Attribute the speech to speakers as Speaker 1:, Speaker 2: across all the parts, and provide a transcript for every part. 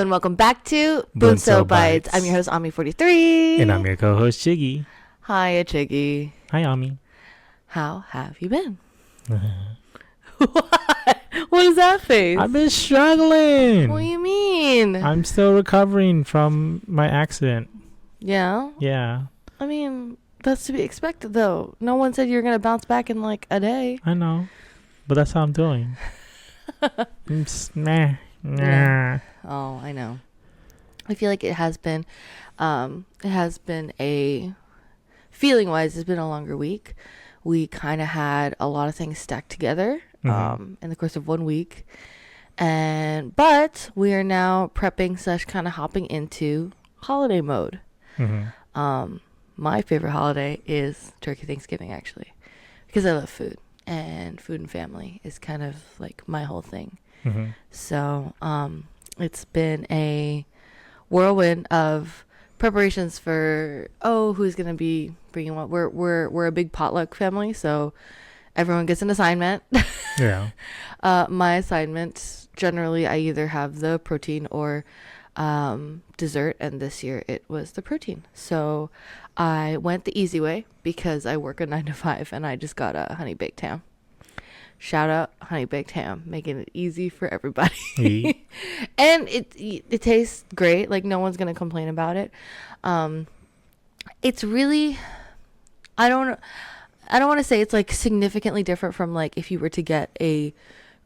Speaker 1: and welcome back to Bunso Bites. I'm your host, EP48.
Speaker 2: And I'm your co-host, Chici.
Speaker 1: Hi, Chici.
Speaker 2: Hi, Ami.
Speaker 1: How have you been? What is that face?
Speaker 2: I've been struggling.
Speaker 1: What do you mean?
Speaker 2: I'm still recovering from my accident.
Speaker 1: Yeah?
Speaker 2: Yeah.
Speaker 1: I mean, that's to be expected, though. No one said you're going to bounce back in, like, a day.
Speaker 2: I know. But that's how I'm doing.
Speaker 1: Yeah. Oh, I know. I feel like it has been a, feeling-wise, it's been a longer week. We kind of had a lot of things stacked together in the course of 1 week. But we are now prepping / kind of hopping into holiday mode. My favorite holiday is Turkey Thanksgiving, actually, because I love food, and food and family is kind of like my whole thing. So it's been a whirlwind of preparations for who's gonna be bringing what. We're a big potluck family, so everyone gets an assignment.
Speaker 2: Yeah.
Speaker 1: My assignment, generally I either have the protein or dessert, and this year it was the protein. So I went the easy way because I work a 9 to 5 and I just got a honey baked ham. Shout out honey baked ham, making it easy for everybody. And it tastes great. Like, no one's gonna complain about it. It's really, I don't want to say it's like significantly different from like if you were to get a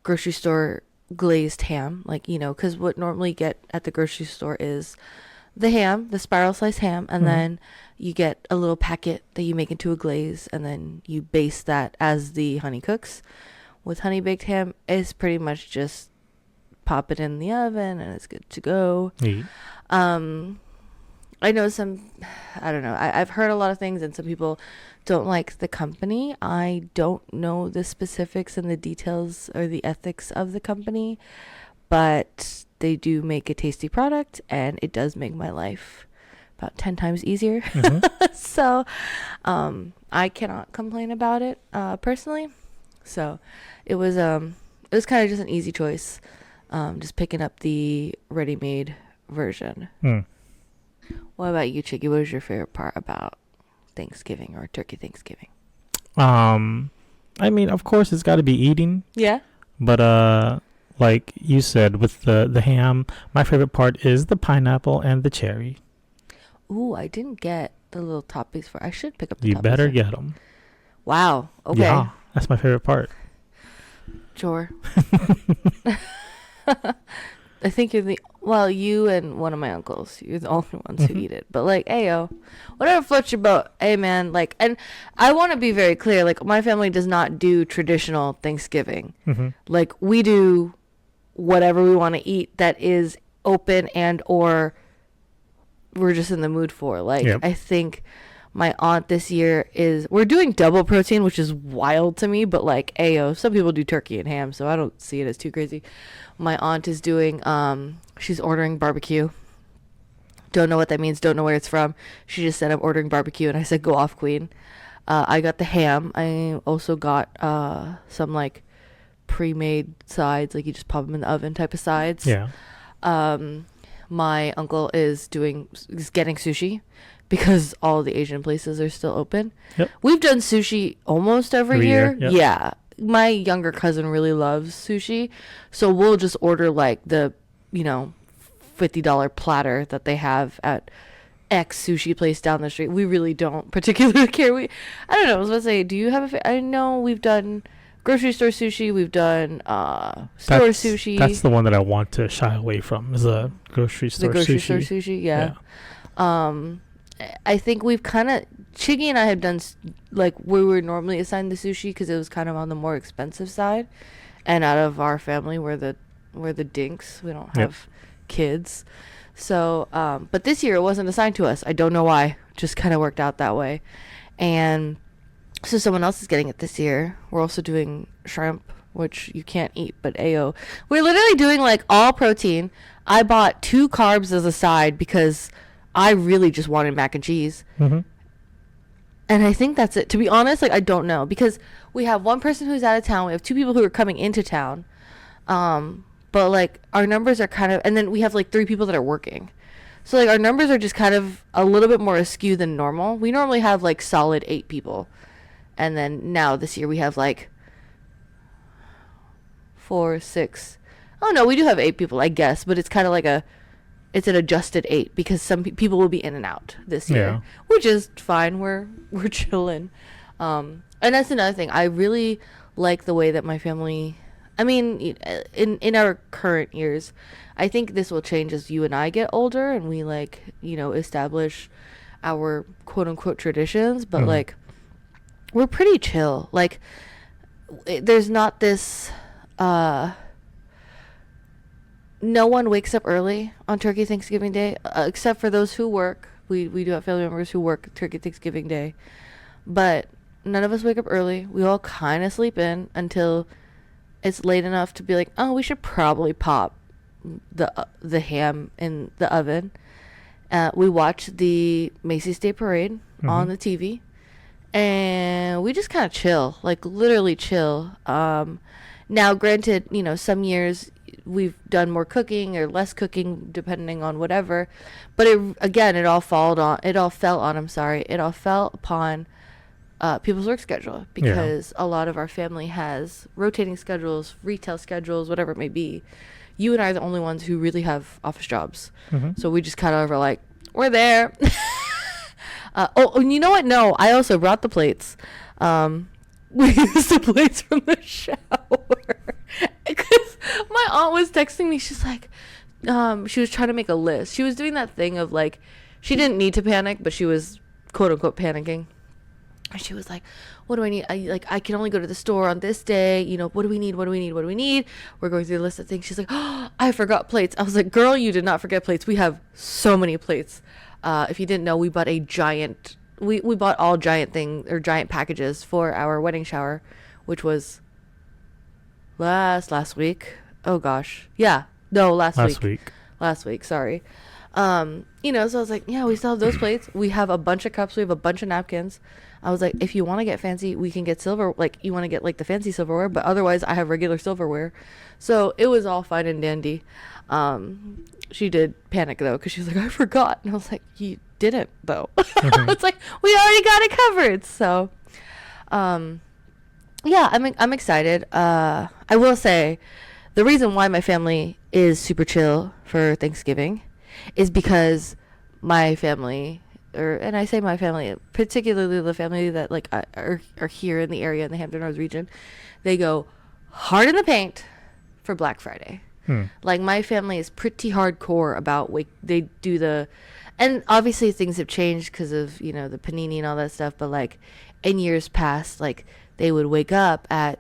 Speaker 1: grocery store glazed ham, like, you know, because what normally get at the grocery store is the ham, the spiral sliced ham, and then you get a little packet that you make into a glaze, and then you base that as the honey cooks. With honey baked ham, it's pretty much just pop it in the oven and it's good to go. I know I don't know, I've heard a lot of things, and some people don't like the company. I don't know the specifics and the details or the ethics of the company, but they do make a tasty product, and it does make my life about 10 times easier. So I cannot complain about it personally. So it was kind of just an easy choice, just picking up the ready-made version. What about you, Chicky? What is your favorite part about Thanksgiving or Turkey Thanksgiving?
Speaker 2: I mean, of course it's got to be eating. Yeah. But like you said, with the ham, my favorite part is the pineapple and the cherry.
Speaker 1: Ooh, I didn't get the little toppings for. I should pick up the
Speaker 2: You
Speaker 1: toppings.
Speaker 2: better get them.
Speaker 1: Wow. Okay.
Speaker 2: Yeah, that's my favorite part.
Speaker 1: Sure. I think you and one of my uncles, you're the only ones who eat it. But like, ayo, whatever floats your boat. Hey, man, like, and I want to be very clear, like, my family does not do traditional Thanksgiving. Like, we do whatever we want to eat that is open and or we're just in the mood for. Like, I think my aunt this year we're doing double protein, which is wild to me, but like, ayo, some people do turkey and ham, so I don't see it as too crazy. My aunt is doing, she's ordering barbecue. Don't know what that means. Don't know where it's from. She just said, I'm ordering barbecue. And I said, go off, queen. I got the ham. I also got some like pre-made sides. Like, you just pop them in the oven type of sides. Yeah. My uncle is getting sushi because all the Asian places are still open. We've done sushi almost every year. Yeah. My younger cousin really loves sushi, so we'll just order like the, $50 platter that they have at X sushi place down the street. We really don't particularly care. I don't know. I was going to say, do you have I know we've done grocery store sushi. We've done store sushi.
Speaker 2: That's the one that I want to shy away from, is a grocery store sushi. The grocery store sushi,
Speaker 1: yeah. I think we've kind of, Chiggy and I have done like we were normally assigned the sushi because it was kind of on the more expensive side, and out of our family we're the dinks. We don't have kids, so but this year it wasn't assigned to us. I don't know why. Just kind of worked out that way, and so someone else is getting it this year. We're also doing shrimp, which you can't eat, but ayo, we're literally doing like all protein. I bought 2 carbs as a side because I really just wanted mac and cheese. And I think that's it. To be honest, like, I don't know, because we have one person who's out of town. We have 2 people who are coming into town. but like our numbers are kind of, and then we have like 3 people that are working. So like our numbers are just kind of a little bit more askew than normal. We normally have like solid 8 people. And then now this year we have like 4, 6. Oh no, we do have 8 people, I guess, but it's kind of like it's an adjusted 8 because some people will be in and out this year, which is fine. We're chilling. And that's another thing. I really like the way that my family, I mean, in our current years, I think this will change as you and I get older and we like, establish our quote unquote traditions, but like we're pretty chill. Like there's not this, no one wakes up early on Turkey Thanksgiving Day, except for those who work. We do have family members who work Turkey Thanksgiving Day, but none of us wake up early. We all kind of sleep in until it's late enough to be like, oh, we should probably pop the ham in the oven. We watch the Macy's Day Parade on the TV, and we just kind of chill, like literally chill. Now, granted, some years we've done more cooking or less cooking depending on whatever, but it all fell upon people's work schedule, because a lot of our family has rotating schedules, retail schedules, whatever it may be. You and I are the only ones who really have office jobs, so we just kind of are like, we're there. And you know what? No, I also brought the plates. We used the plates from the shower. Because my aunt was texting me. She's like, she was trying to make a list. She was doing that thing of like, she didn't need to panic, but she was quote unquote panicking. And she was like, what do I need? I can only go to the store on this day. What do we need? What do we need? What do we need? We're going through the list of things. She's like, oh, I forgot plates. I was like, girl, you did not forget plates. We have so many plates. If you didn't know, we bought we bought all giant packages for our wedding shower, which was last week. Oh gosh. Yeah. No, last week. Last week. Sorry. So I was like, yeah, we still have those plates. We have a bunch of cups. We have a bunch of napkins. I was like, if you want to get fancy, we can get silver. Like, you want to get like the fancy silverware, but otherwise I have regular silverware. So it was all fine and dandy. She did panic though, because she was like, I forgot. And I was like, you didn't though. It's like, we already got it covered. So, yeah, I'm excited. I will say the reason why my family is super chill for Thanksgiving is because my family, and I say my family, particularly the family that like are here in the area in the Hampton Roads region, they go hard in the paint for Black Friday. Like my family is pretty hardcore about they do and obviously things have changed because of the panini and all that stuff, but like in years past, like they would wake up at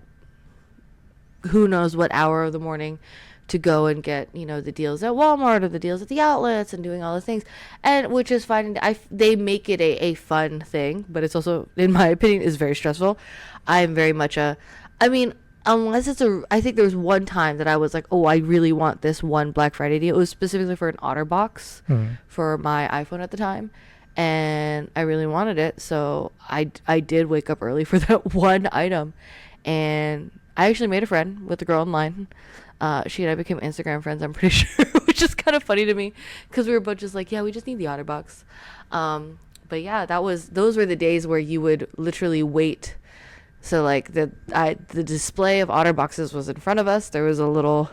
Speaker 1: who knows what hour of the morning to go and get the deals at Walmart or the deals at the outlets and doing all the things, and which is fine. They make it a fun thing, but it's also, in my opinion, is very stressful. I'm very much unless I think there was one time that I was like, oh, I really want this one Black Friday deal. It was specifically for an OtterBox for my iPhone at the time, and I really wanted it, so I did wake up early for that one item, and I actually made a friend with the girl online. She and I became Instagram friends, I'm pretty sure, which is kind of funny to me because we were both just like, yeah, we just need the OtterBox. But yeah, those were the days where you would literally wait. So like the display of OtterBoxes was in front of us. There was a little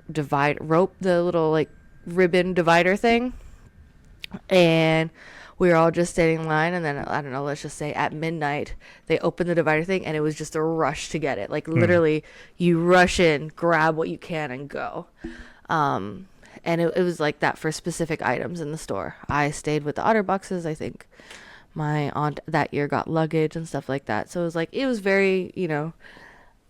Speaker 1: the little like ribbon divider thing, and we were all just standing in line, and then I don't know, let's just say at midnight they opened the divider thing, and it was just a rush to get it. Like literally you rush in, grab what you can, and go. And it was like that for specific items in the store. I stayed with the OtterBoxes. I think my aunt that year got luggage and stuff like that. So it was very,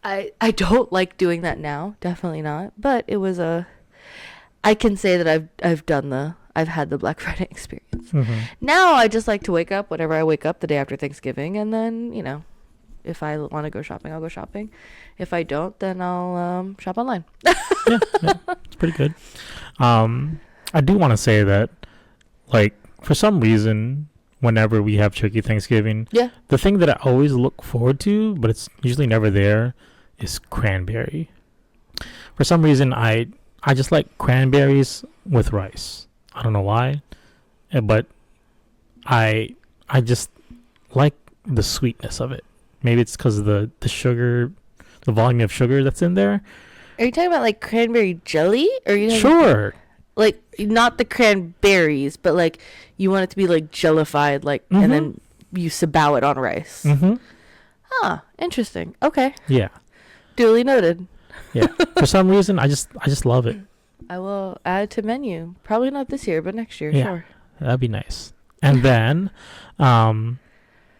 Speaker 1: I don't like doing that now. Definitely not. But it was I can say that I've had the Black Friday experience. Now I just like to wake up whenever I wake up the day after Thanksgiving, and then, if I want to go shopping, I'll go shopping. If I don't, then I'll shop online.
Speaker 2: yeah, it's pretty good. I do want to say that, like, for some reason, whenever we have Turkey Thanksgiving, the thing that I always look forward to, but it's usually never there, is cranberry. For some reason, I just like cranberries with rice. I don't know why, but I just like the sweetness of it. Maybe it's because of the sugar, the volume of sugar that's in there.
Speaker 1: Are you talking about like cranberry jelly, or are you
Speaker 2: Sure.
Speaker 1: Like not the cranberries, but like you want it to be like jellified, like, and then you sabow it on rice. Huh. Interesting. Okay.
Speaker 2: Yeah.
Speaker 1: Duly noted.
Speaker 2: Yeah. For some reason, I just love it.
Speaker 1: I will add it to menu. Probably not this year, but next year.
Speaker 2: Yeah,
Speaker 1: sure.
Speaker 2: That'd be nice. And then,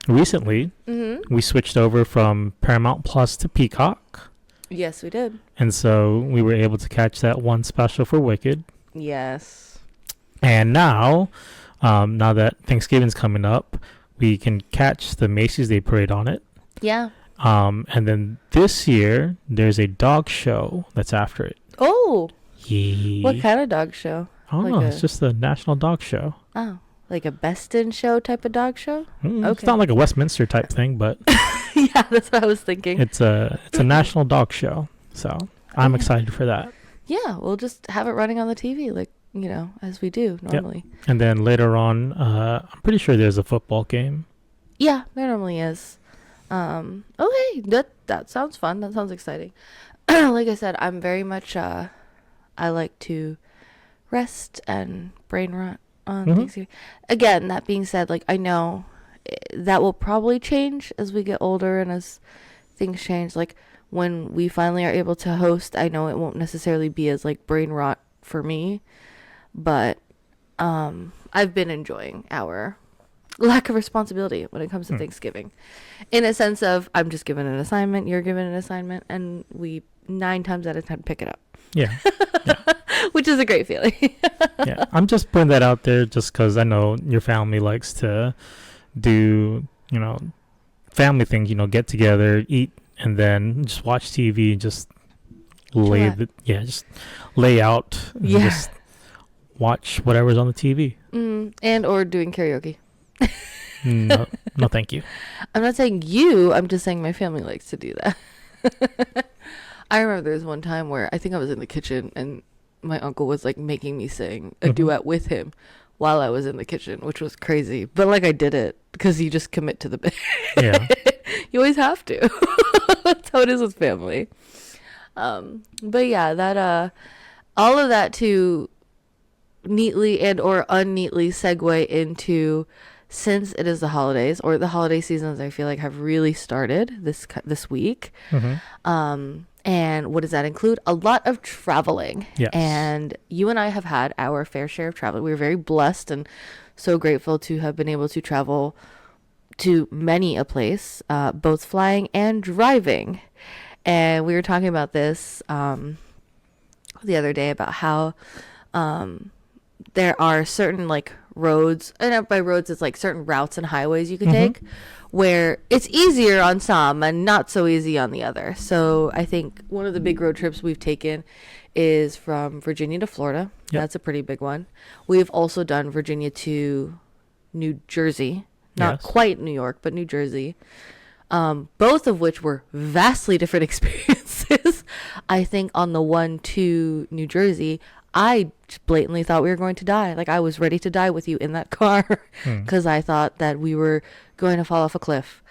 Speaker 2: recently, we switched over from Paramount Plus to Peacock.
Speaker 1: Yes, we did.
Speaker 2: And so we were able to catch that one special for Wicked.
Speaker 1: Yes.
Speaker 2: And now that Thanksgiving's coming up, we can catch the Macy's Day Parade on it.
Speaker 1: Yeah.
Speaker 2: And then this year, there's a dog show that's after it.
Speaker 1: Oh.
Speaker 2: Yeah.
Speaker 1: What kind of dog show?
Speaker 2: I don't know. It's just a national dog show.
Speaker 1: Oh. Like a Best in Show type of dog show?
Speaker 2: Okay. It's not like a Westminster type thing, but
Speaker 1: yeah, that's what I was thinking.
Speaker 2: It's a national dog show, so I'm excited for that.
Speaker 1: Yeah, we'll just have it running on the TV, like, you know, as we do normally.
Speaker 2: Yep. And then later on, I'm pretty sure there's a football game.
Speaker 1: Yeah, there normally is. Okay, that sounds fun. That sounds exciting. Like I said, I'm very much I like to rest and brain rot on Thanksgiving. Again, that being said, like, I know that will probably change as we get older and as things change. Like, when we finally are able to host, I know it won't necessarily be as like brain rot for me, but I've been enjoying our lack of responsibility when it comes to Thanksgiving, in a sense of I'm just given an assignment, you're given an assignment, and we 9 times out of 10 pick it up. Yeah. Which is a great feeling.
Speaker 2: Yeah, I'm just putting that out there just because I know your family likes to do, you know, family things, you know, get together, eat, and then just watch TV and just just lay out and just watch whatever's on the TV.
Speaker 1: And or doing karaoke.
Speaker 2: No, thank you.
Speaker 1: I'm not saying you, I'm just saying my family likes to do that. I remember there was one time where I think I was in the kitchen and my uncle was like making me sing a duet with him while I was in the kitchen, which was crazy. But like I did it because you just commit to the bit. Yeah. You always have to. That's how it is with family. But yeah, that all of that to neatly and or unneatly segue into, since it is the holidays, or the holiday seasons, I feel like have really started this week. And what does that include? A lot of traveling. Yes. And you and I have had our fair share of travel. We're very blessed and so grateful to have been able to travel to many a place, both flying and driving. And we were talking about this the other day about how there are certain like roads, and by roads it's like certain routes and highways you can take, where it's easier on some and not so easy on the other. So I think one of the big road trips we've taken is from Virginia to Florida. Yep. That's a pretty big one. We've also done Virginia to New Jersey. Not quite New York, but New Jersey. Both of which were vastly different experiences. I think on the one to New Jersey, I blatantly thought we were going to die. Like, I was ready to die with you in that car because I thought that we were going to fall off a cliff.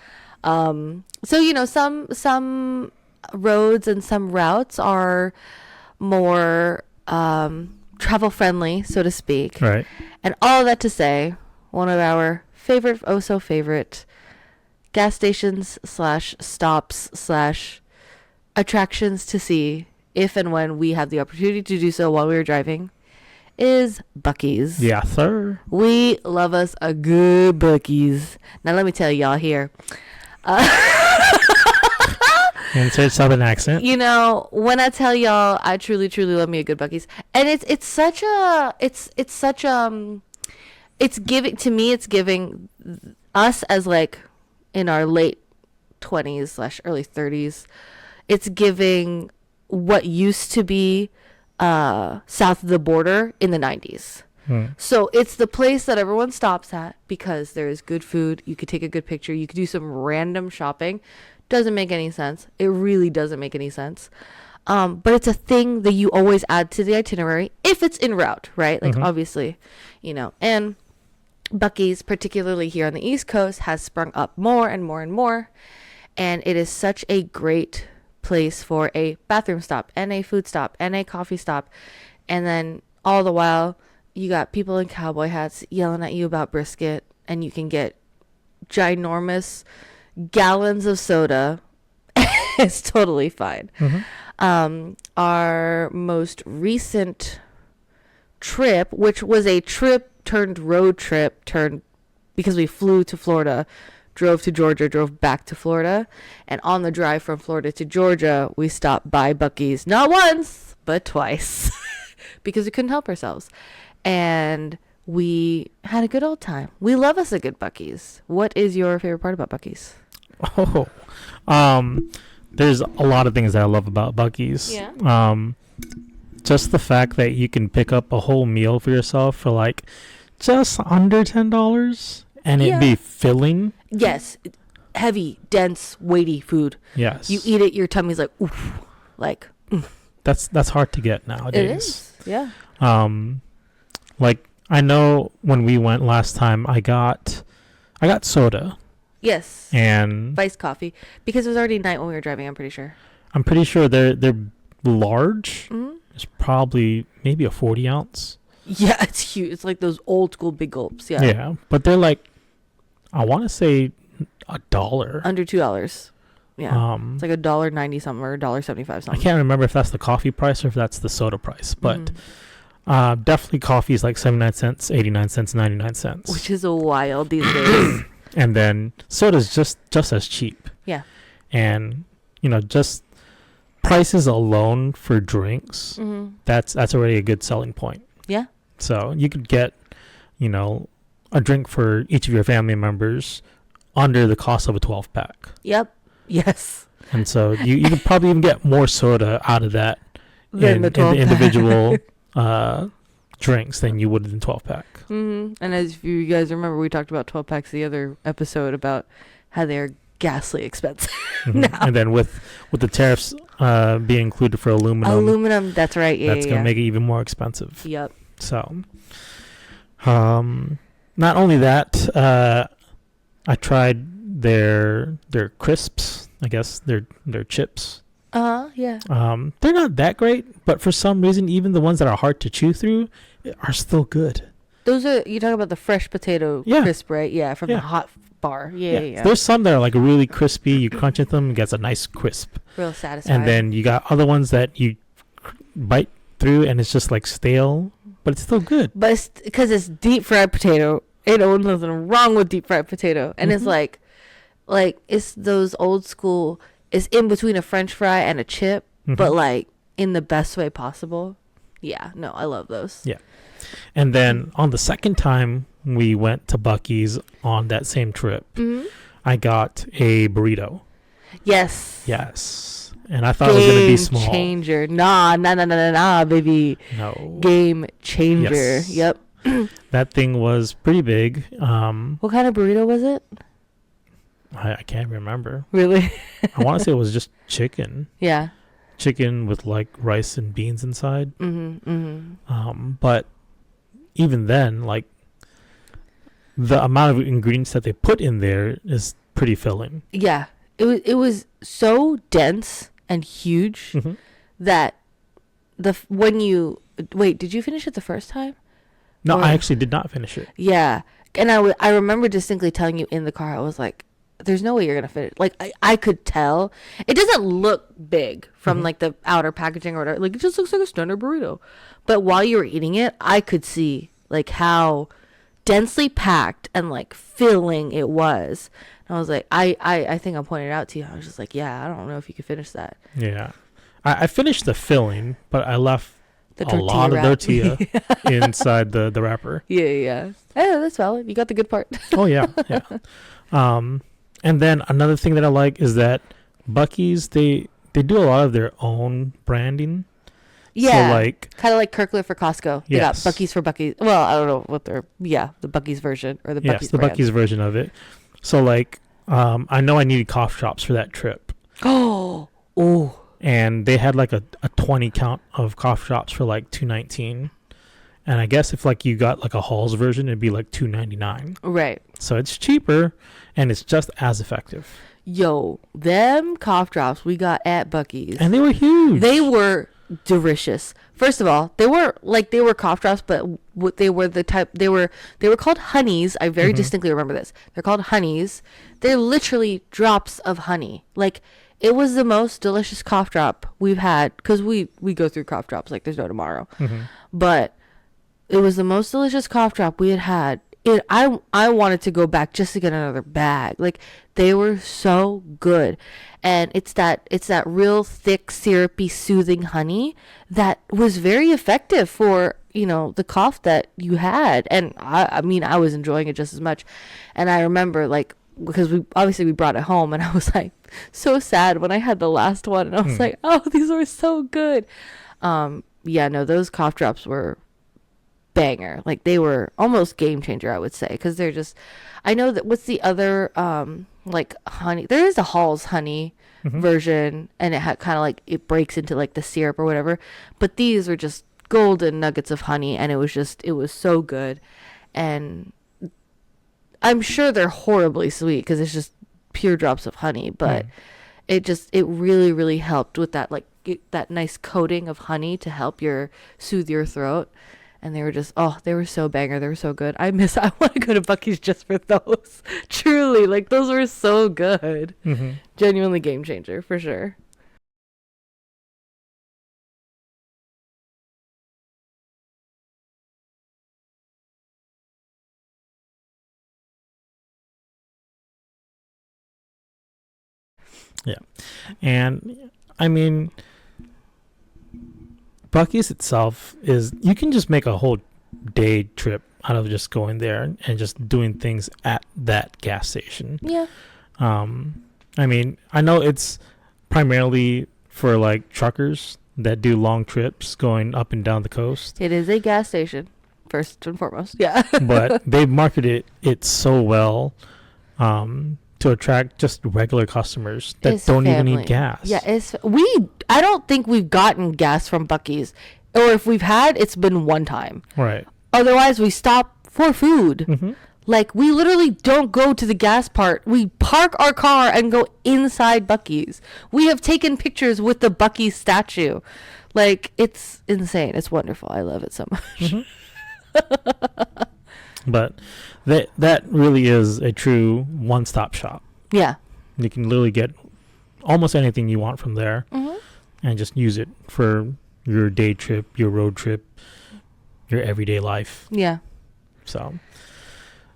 Speaker 1: So, you know, some roads and some routes are more travel friendly, so to speak. Right. And all of that to say, one of our favorite, oh so favorite gas stations / stops / attractions to see, if and when we have the opportunity to do so while we were driving, is Buc-ee's.
Speaker 2: Yeah, sir.
Speaker 1: We love us a good Buc-ee's. Now let me tell y'all here.
Speaker 2: Insert Southern accent.
Speaker 1: You know, when I tell y'all, I truly, truly love me a good Buc-ee's, and it's giving us as like in our late 20s / early 30s. It's giving what used to be south of the border in the 90s. So it's the place that everyone stops at because there is good food. You could take a good picture. You could do some random shopping. Doesn't make any sense. It really doesn't make any sense. But it's a thing that you always add to the itinerary if it's en route, right? Like,
Speaker 2: Mhm.
Speaker 1: obviously, and Buc-ee's, particularly here on the East Coast, has sprung up more and more and more. And it is such a great place for a bathroom stop and a food stop and a coffee stop. And then all the while, you got people in cowboy hats yelling at you about brisket, and you can get ginormous gallons of soda. It's totally fine. Our most recent trip, which was a trip turned road trip, because we flew to Florida, drove to Georgia, drove back to Florida, and on the drive from Florida to Georgia, we stopped by Buc-ee's not once but twice because we couldn't help ourselves, and we had a good old time. We love us a good Buc-ee's. What is your favorite part about Buc-ee's?
Speaker 2: There's a lot of things that I love about Buc-ee's.
Speaker 1: Yeah.
Speaker 2: Just the fact that you can pick up a whole meal for yourself for like just under $10 and it be filling.
Speaker 1: Yes. Heavy, dense, weighty food.
Speaker 2: Yes.
Speaker 1: You eat it, your tummy's like, oof. Like,
Speaker 2: That's hard to get nowadays.
Speaker 1: it is. Yeah.
Speaker 2: Like I know when we went last time, I got soda.
Speaker 1: Yes.
Speaker 2: And
Speaker 1: Iced coffee, because it was already night when we were driving, I'm pretty sure.
Speaker 2: I'm pretty sure they're large.
Speaker 1: Mm-hmm.
Speaker 2: It's probably maybe a 40 ounce.
Speaker 1: Yeah, it's huge. It's like those old school big gulps. Yeah.
Speaker 2: Yeah, but they're like, I want to say $1.
Speaker 1: Under $2. Yeah. It's like $1.90 something or $1.75
Speaker 2: I
Speaker 1: something.
Speaker 2: can't remember if that's the coffee price or if that's the soda price, but definitely coffee is like 79 cents, 89 cents, 99 cents.
Speaker 1: Which is wild these days.
Speaker 2: And then soda's just as cheap.
Speaker 1: Yeah.
Speaker 2: And, just prices alone for drinks, that's already a good selling point.
Speaker 1: Yeah.
Speaker 2: So you could get, a drink for each of your family members under the cost of a 12-pack.
Speaker 1: Yep. Yes.
Speaker 2: And so you could probably even get more soda out of that
Speaker 1: Than
Speaker 2: in
Speaker 1: the
Speaker 2: the
Speaker 1: 12-pack.
Speaker 2: individual drinks than you would in 12-pack.
Speaker 1: And as you guys remember, we talked about 12-packs the other episode about how they're ghastly expensive now.
Speaker 2: And then with the tariffs being included for aluminum,
Speaker 1: That's right. Yeah.
Speaker 2: that's going to make it even more expensive.
Speaker 1: Yep.
Speaker 2: So, not only that, I tried their crisps. I guess their chips.
Speaker 1: Yeah.
Speaker 2: They're not that great, but for some reason, even the ones that are hard to chew through are still good.
Speaker 1: Those are, you talk about the fresh potato crisp, right? Yeah, from the hot bar. Yeah.
Speaker 2: There's some that are like really crispy. You crunch at them, it gets a nice crisp.
Speaker 1: Real satisfying.
Speaker 2: And then you got other ones that you bite through and it's just like stale, but it's still good.
Speaker 1: But it's because it's deep fried potato. Ain't nothing wrong with deep fried potato. And it's like it's those old school. It's in between a French fry and a chip, but like in the best way possible. Yeah, no, I love those.
Speaker 2: Yeah. And then on the second time we went to Buc-ee's on that same trip, I got a burrito.
Speaker 1: Yes.
Speaker 2: And I thought it was going to be small.
Speaker 1: Game changer. Nah, baby.
Speaker 2: No.
Speaker 1: Game changer.
Speaker 2: Yes.
Speaker 1: Yep.
Speaker 2: That thing was pretty big.
Speaker 1: What kind of burrito was it?
Speaker 2: I can't remember.
Speaker 1: Really?
Speaker 2: I want to say it was just chicken.
Speaker 1: Yeah.
Speaker 2: Chicken with like rice and beans inside. But even then, like the amount of ingredients that they put in there is pretty filling.
Speaker 1: Yeah. It was so dense and huge that when you wait, did you finish it the first time?
Speaker 2: No, I actually did not finish it.
Speaker 1: Yeah. And I remember distinctly telling you in the car, I was like, there's no way you're going to fit it. Like, I could tell. It doesn't look big from, like, the outer packaging or whatever. Like, it just looks like a standard burrito. But while you were eating it, I could see, like, how densely packed and, like, filling it was. And I was like, I think I pointed out to you. I was just like, yeah, I don't know if you could finish that.
Speaker 2: Yeah. I finished the filling, but I left a lot of
Speaker 1: wrap.
Speaker 2: tortilla inside the wrapper.
Speaker 1: Yeah. Oh, that's valid. You got the good part.
Speaker 2: Oh, yeah. And then another thing that I like is that Buc-ee's, they do a lot of their own branding.
Speaker 1: Yeah.
Speaker 2: So like
Speaker 1: kind of like Kirkland for Costco. They
Speaker 2: yes.
Speaker 1: got Buc-ee's for Buc-ee's. Well, I don't know what they're, the Buc-ee's version or the Buc-ee's
Speaker 2: yes, the
Speaker 1: brand.
Speaker 2: Buc-ee's version of it. So like, I know I needed cough drops for that trip.
Speaker 1: Oh,
Speaker 2: and they had like a 20 count of cough drops for like $2.19. And I guess if like you got like a Halls version, it'd be like $2.99.
Speaker 1: Right.
Speaker 2: So it's cheaper and it's just as effective.
Speaker 1: Yo, them cough drops we got at Buc-ee's.
Speaker 2: And they were huge.
Speaker 1: They were delicious. First of all, they were cough drops, but they were called honeys. I very distinctly remember this. They're called honeys. They're literally drops of honey. Like, it was the most delicious cough drop we've had, because we go through cough drops like there's no tomorrow. But it was the most delicious cough drop we had. I wanted to go back just to get another bag. Like, they were so good. And it's that real thick, syrupy, soothing honey that was very effective for, the cough that you had. And I mean, I was enjoying it just as much. And I remember, like, because we brought it home, and I was like so sad when I had the last one, and I was like, oh, these were so good. Yeah, no, those cough drops were banger. Like, they were almost game changer, I would say, because they're just, I know that, what's the other like honey, there is a Halls honey version, and it had kind of like, it breaks into like the syrup or whatever, but these were just golden nuggets of honey, and it was so good. And I'm sure they're horribly sweet because it's just pure drops of honey, but it really, really helped with that, like, that nice coating of honey to help soothe your throat. And they were just, they were so banger. They were so good. I want to go to Buc-ee's just for those. Truly, like, those were so good. Genuinely game changer, for sure.
Speaker 2: Yeah. And I mean, Buc-ee's itself is, you can just make a whole day trip out of just going there and just doing things at that gas station.
Speaker 1: Yeah.
Speaker 2: I mean, I know it's primarily for like truckers that do long trips going up and down the coast.
Speaker 1: It is a gas station, first and foremost. Yeah.
Speaker 2: But they marketed it so well to attract just regular customers that don't even need gas.
Speaker 1: Yeah, I don't think we've gotten gas from Buc-ee's, or if we've had, it's been one time.
Speaker 2: Right.
Speaker 1: Otherwise, we stop for food. Like, we literally don't go to the gas part. We park our car and go inside Buc-ee's. We have taken pictures with the Buc-ee's statue. Like, it's insane. It's wonderful. I love it so much.
Speaker 2: But that really is a true one-stop shop.
Speaker 1: Yeah.
Speaker 2: You can literally get almost anything you want from there and just use it for your day trip, your road trip, your everyday life.
Speaker 1: Yeah.
Speaker 2: So,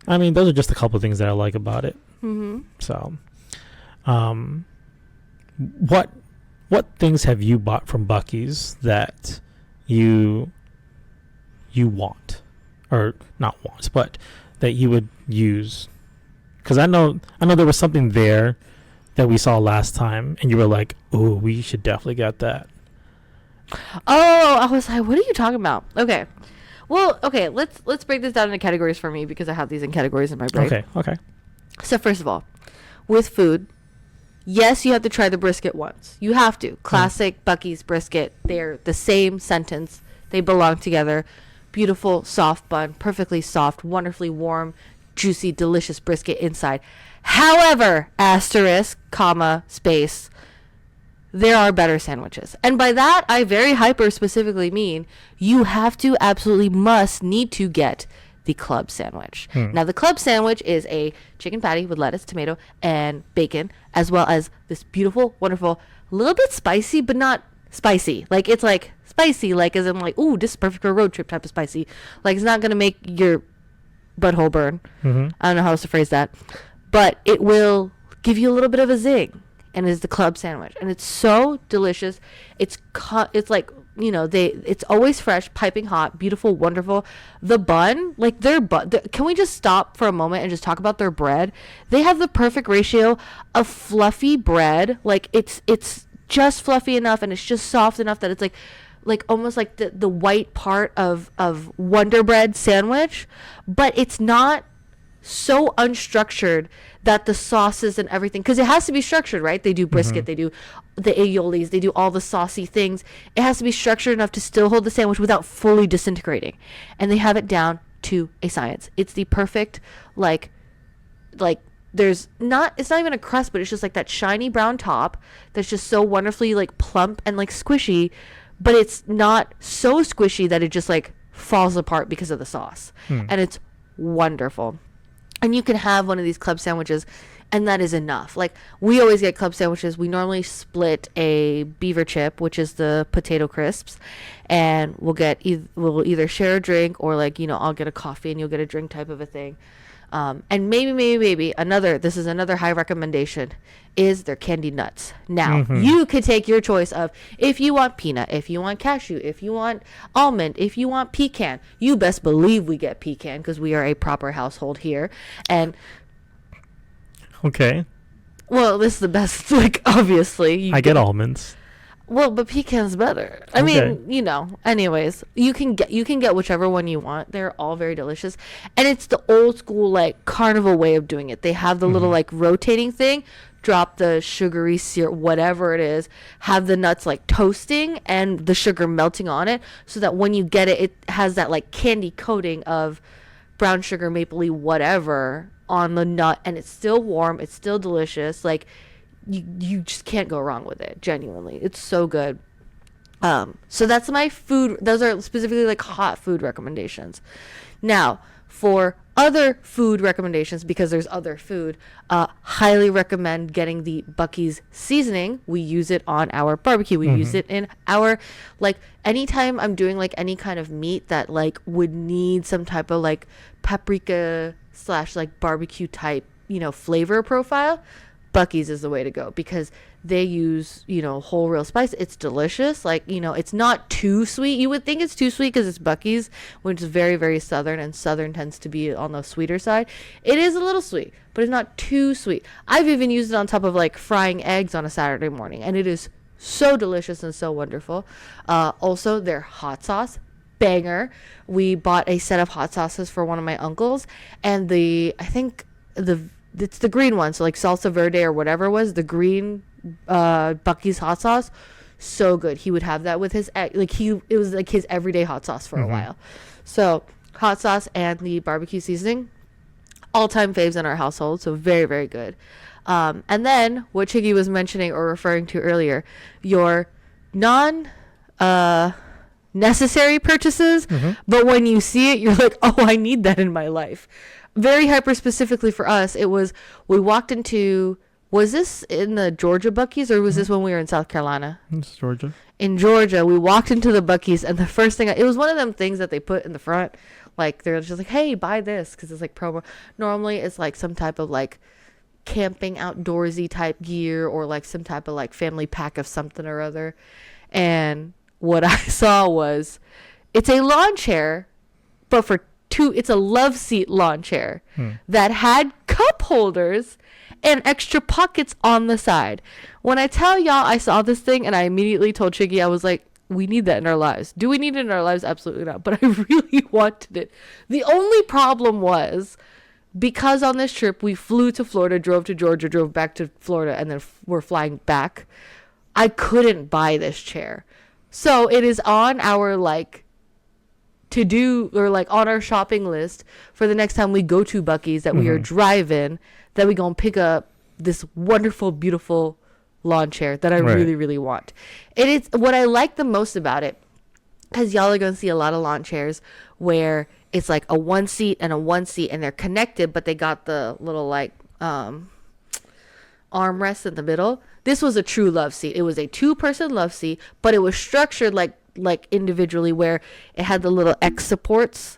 Speaker 2: I mean, those are just a couple of things that I like about it. So, what things have you bought from Buc-ee's that you want, or not want, but that you would use? Because I know there was something there that we saw last time, and you were like, "Oh, we should definitely get that."
Speaker 1: Oh, I was like, "What are you talking about?" Okay. Well, okay, let's break this down into categories for me, because I have these in categories in my brain.
Speaker 2: Okay.
Speaker 1: So first of all, with food, yes, you have to try the brisket once. You have to. Classic Buc-ee's brisket. They're the same sentence. They belong together. Beautiful, soft bun, perfectly soft, wonderfully warm, juicy, delicious brisket inside. However, asterisk, comma, space, there are better sandwiches. And by that, I very hyper specifically mean you have to, absolutely need to get the club sandwich. Now, the club sandwich is a chicken patty with lettuce, tomato, and bacon, as well as this beautiful, wonderful, little bit spicy, but not spicy. Like, it's like spicy, like as in like, ooh, this is perfect for a road trip type of spicy. Like, it's not going to make your butthole burn. I don't know how else to phrase that. But it will give you a little bit of a zing. And it's the club sandwich, and it's so delicious. It's like, it's always fresh, piping hot, beautiful, wonderful. The bun, like can we just stop for a moment and just talk about their bread? They have the perfect ratio of fluffy bread. Like, it's just fluffy enough, and it's just soft enough that it's like almost like the white part of Wonder Bread sandwich, but it's not so unstructured that the sauces and everything, because it has to be structured, right? They do brisket, they do the aiolis, they do all the saucy things. It has to be structured enough to still hold the sandwich without fully disintegrating. And they have it down to a science. It's the perfect, like there's not, it's not even a crust, but it's just like that shiny brown top that's just so wonderfully like plump and like squishy, but it's not so squishy that it just like falls apart because of the sauce. And it's wonderful. And you can have one of these club sandwiches and that is enough. Like, we always get club sandwiches. We normally split a beaver chip, which is the potato crisps, and we'll either share a drink or, like, you know, I'll get a coffee and you'll get a drink type of a thing. And maybe this is another high recommendation, is their candied nuts. Now, you could take your choice of, if you want peanut, if you want cashew, if you want almond, if you want pecan. You best believe we get pecan because we are a proper household here. And
Speaker 2: okay,
Speaker 1: well, this is the best. Like, obviously,
Speaker 2: I get almonds.
Speaker 1: Well, but pecan's better. I mean, you know. Anyways, you can get whichever one you want. They're all very delicious, and it's the old school like carnival way of doing it. They have the little like rotating thing. Drop the sugary syrup, whatever it is. Have the nuts like toasting and the sugar melting on it, so that when you get it, it has that like candy coating of brown sugar, mapley, whatever on the nut, and it's still warm. It's still delicious. Like, you just can't go wrong with it. Genuinely, it's so good. So that's my food. Those are specifically like hot food recommendations. Now, for other food recommendations, because there's other food, highly recommend getting the Buc-ee's seasoning. We use it on our barbecue. We use it in our, like, anytime I'm doing like any kind of meat that like would need some type of like paprika / like barbecue type, you know, flavor profile. Buc-ee's is the way to go, because they use, you know, whole real spice. It's delicious. Like, you know, it's not too sweet. You would think it's too sweet because it's Buc-ee's, which is very, very southern, and southern tends to be on the sweeter side. It is a little sweet, but it's not too sweet. I've even used it on top of like frying eggs on a Saturday morning, and it is so delicious and so wonderful. Also, their hot sauce, banger. We bought a set of hot sauces for one of my uncles, and it's the green one, so like salsa verde or whatever it was, the green Buc-ee's hot sauce, so good. He would have that with his egg. Like, it was like his everyday hot sauce for a while. So hot sauce and the barbecue seasoning, all-time faves in our household. So very, very good. And then what Chicky was mentioning or referring to earlier, your necessary purchases, but when you see it, you're like, oh, I need that in my life. Very hyper specifically for us, it was, we walked into, was this in the Georgia Buc-ee's, or was this when we were in South Carolina?
Speaker 2: It's Georgia.
Speaker 1: In Georgia, we walked into the Buc-ee's, and the first thing, it was one of them things that they put in the front, like, they're just like, hey, buy this, because it's like promo. Normally, it's like some type of like camping outdoorsy type gear, or like some type of like family pack of something or other. And what I saw was, it's a lawn chair, but it's a love seat lawn chair that had cup holders and extra pockets on the side. When I tell y'all I saw this thing, and I immediately told Chiggy, I was like, we need that in our lives. Do we need it in our lives? Absolutely not. But I really wanted it. The only problem was, because on this trip we flew to Florida, drove to Georgia, drove back to Florida, and then we're flying back, I couldn't buy this chair. So it is on our like to do, or like on our shopping list for the next time we go to Buc-ee's that we are driving, that we gonna pick up this wonderful, beautiful lawn chair that I really, really want. It is what I like the most about it, because y'all are gonna see a lot of lawn chairs where it's like a one seat and a one seat, and they're connected, but they got the little like armrest in the middle. This was a true love seat. It was a 2-person love seat, but it was structured like individually, where it had the little X supports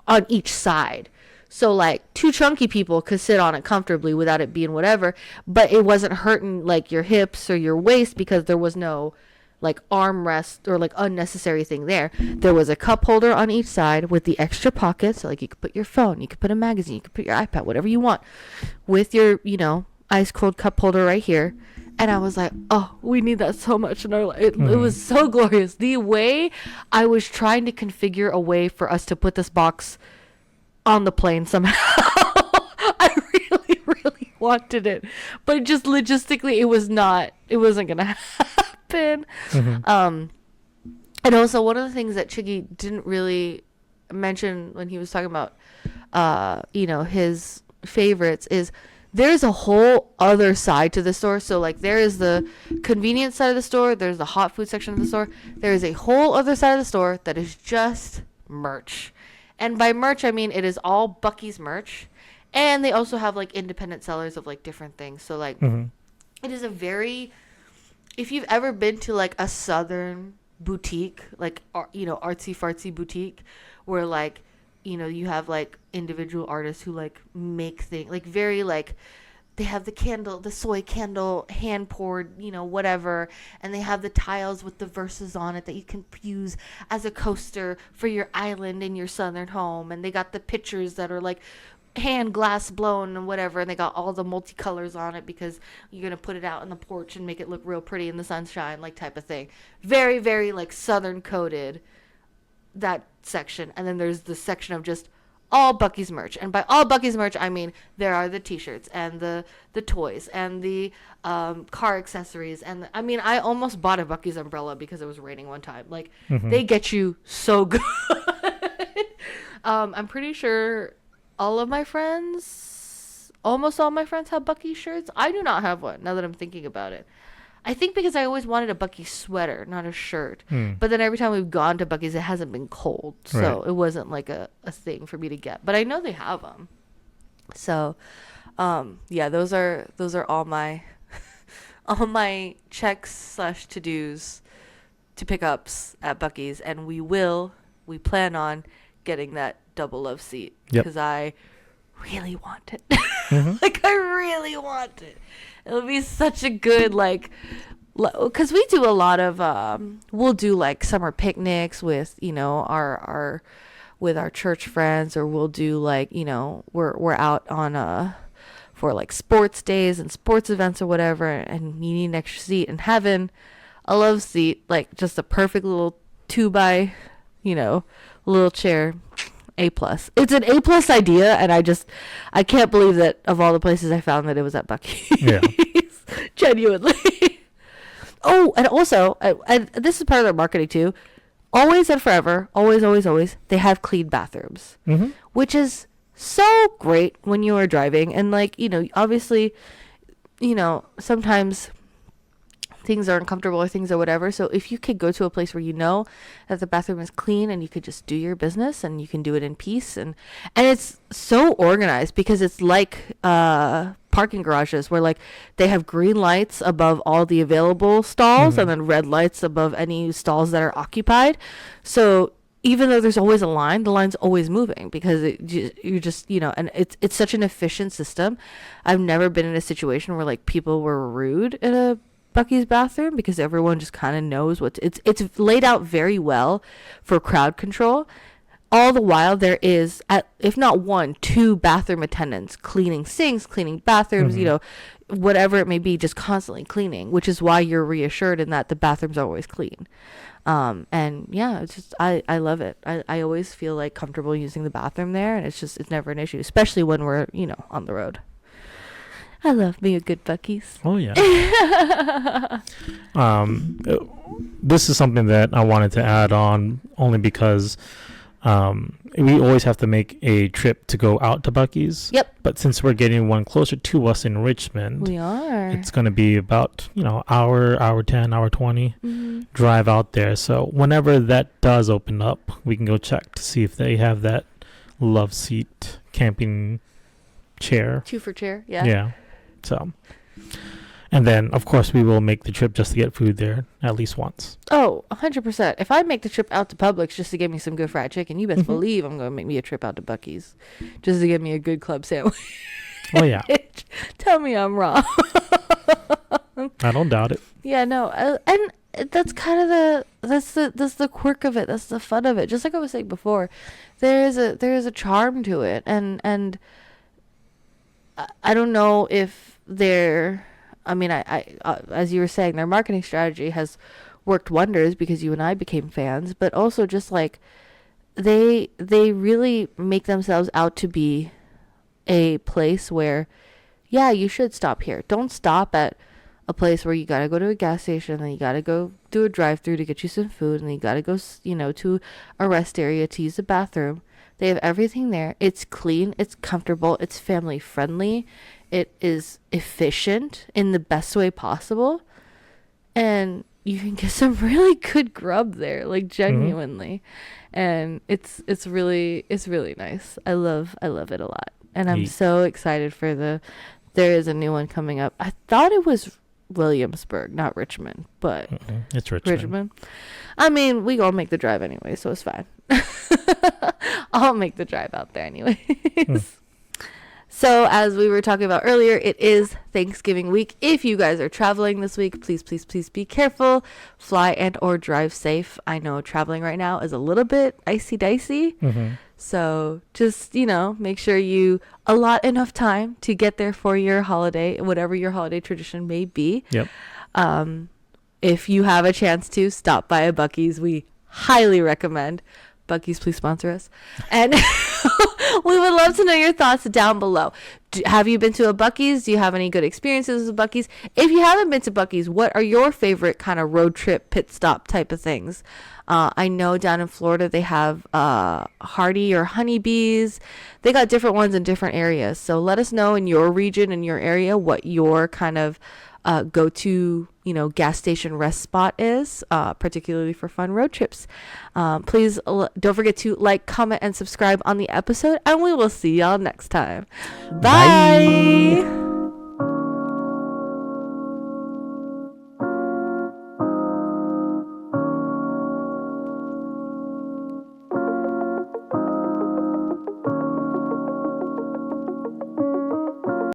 Speaker 1: on each side. So like 2 chunky people could sit on it comfortably without it being whatever, but it wasn't hurting like your hips or your waist, because there was no like armrest or like unnecessary thing there. There was a cup holder on each side with the extra pockets. So like you could put your phone, you could put a magazine, you could put your iPad, whatever you want, with your, you know, ice cold cup holder right here. And I was like, oh, we need that so much in our life. It was so glorious. The way I was trying to configure a way for us to put this box on the plane somehow. wanted it, but just logistically, it wasn't gonna happen. And also one of the things that Chicky didn't really mention when he was talking about, his favorites is there's a whole other side to the store. So like there is the convenience side of the store, there's the hot food section of the store, there is a whole other side of the store that is just merch. And by merch, I mean it is all Buc-ee's merch. And they also have like independent sellers of like different things. So like it is a very, if you've ever been to like a southern boutique, like, artsy fartsy boutique where like, you have like individual artists who like make things like very like, they have the soy candle hand poured, whatever. And they have the tiles with the verses on it that you can use as a coaster for your island in your southern home. And they got the pictures that are like hand glass blown and whatever. And they got all the multicolors on it because you're going to put it out on the porch and make it look real pretty in the sunshine, like type of thing. Very, very like southern coded, that section. And then there's the section of just all Buc-ee's merch. And by all Buc-ee's merch, I mean there are the t-shirts and the toys and the car accessories. And I almost bought a Buc-ee's umbrella because it was raining one time. Like, they get you so good. I'm pretty sure almost all my friends have Buc-ee shirts. I do not have one, now that I'm thinking about it. I think because I always wanted a Buc-ee sweater, not a shirt. But then every time we've gone to Buc-ee's, it hasn't been cold. So it wasn't like a thing for me to get. But I know they have them. So, those are all my all my checks / to-dos to pickups at Buc-ee's. And we plan on getting that double love seat because I really want it. Like, I really want it. It'll be such a good, like, because we do a lot of, we'll do like summer picnics with, our with our church friends, or we'll do like, we're out on for like sports days and sports events or whatever, and you need an extra seat, and having a love seat, like just a perfect little 2x, little chair. A+. It's an A+ idea, and I can't believe that of all the places I found that it was at Buc-ee's. Yeah. Genuinely. Oh, and also, and this is part of their marketing too. Always and forever, always, they have clean bathrooms, which is so great when you are driving. And like, obviously, sometimes things are uncomfortable or things or whatever. So if you could go to a place where that the bathroom is clean and you could just do your business and you can do it in peace, and it's so organized because it's like parking garages where like they have green lights above all the available stalls and then red lights above any stalls that are occupied. So even though there's always a line, the line's always moving because you're just, and it's such an efficient system. I've never been in a situation where like people were rude in a Buc-ee's bathroom because everyone just kind of knows it's laid out very well for crowd control. All the while there is, if not 1, 2 bathroom attendants cleaning sinks, cleaning bathrooms, whatever it may be, just constantly cleaning, which is why you're reassured in that the bathrooms are always clean. And yeah, it's just, I love it. I always feel like comfortable using the bathroom there, and it's never an issue, especially when we're, on the road. I love me a good Buc-ee's.
Speaker 2: Oh, yeah. This is something that I wanted to add on only because we always have to make a trip to go out to Buc-ee's.
Speaker 1: Yep.
Speaker 2: But since we're getting one closer to us in Richmond,
Speaker 1: we are.
Speaker 2: It's going to be about, hour 10, hour 20 drive out there. So whenever that does open up, we can go check to see if they have that love seat camping chair.
Speaker 1: 2 for chair. Yeah.
Speaker 2: Yeah. So, and then of course we will make the trip just to get food there at least once.
Speaker 1: Oh, 100%. If I make the trip out to Publix just to get me some good fried chicken, you best believe I'm going to make me a trip out to Buc-ee's just to get me a good club sandwich.
Speaker 2: Oh yeah.
Speaker 1: Tell me I'm wrong.
Speaker 2: I don't doubt it.
Speaker 1: Yeah, no. And that's kind of that's the quirk of it. That's the fun of it. Just like I was saying before, there is a charm to it, and I don't know if I as you were saying, their marketing strategy has worked wonders because you and I became fans, but also just like they really make themselves out to be a place where yeah, you should stop here. Don't stop at a place where you gotta go to a gas station, then you gotta go do a drive-through to get you some food, and then you gotta go, to a rest area to use the bathroom. They have everything there. It's clean, it's comfortable, it's family friendly, it is efficient in the best way possible, and you can get some really good grub there, like genuinely. And it's really nice. I love it a lot. And I'm so excited for there is a new one coming up. I thought it was Williamsburg, not Richmond, but
Speaker 2: it's Richmond.
Speaker 1: I mean, we gonna make the drive anyway, so it's fine. I'll make the drive out there anyways. So as we were talking about earlier, it is Thanksgiving week. If you guys are traveling this week, please, please, please be careful. Fly and or drive safe. I know traveling right now is a little bit icy-dicey. So just, make sure you allot enough time to get there for your holiday, whatever your holiday tradition may be.
Speaker 2: Yep.
Speaker 1: If you have a chance to, stop by a Buc-ee's. We highly recommend. Buc-ee's, please sponsor us. And we would love to know your thoughts down below. Have you been to a Buc-ee's? Do you have any good experiences with Buc-ee's? If you haven't been to Buc-ee's, what are your favorite kind of road trip pit stop type of things? I know down in Florida they have Hardy or Honeybees. They got different ones in different areas. So let us know in your region, in your area, what your kind of go-to gas station rest spot is, particularly for fun road trips. Please don't forget to like, comment, and subscribe on the episode, and we will see y'all next time. Bye.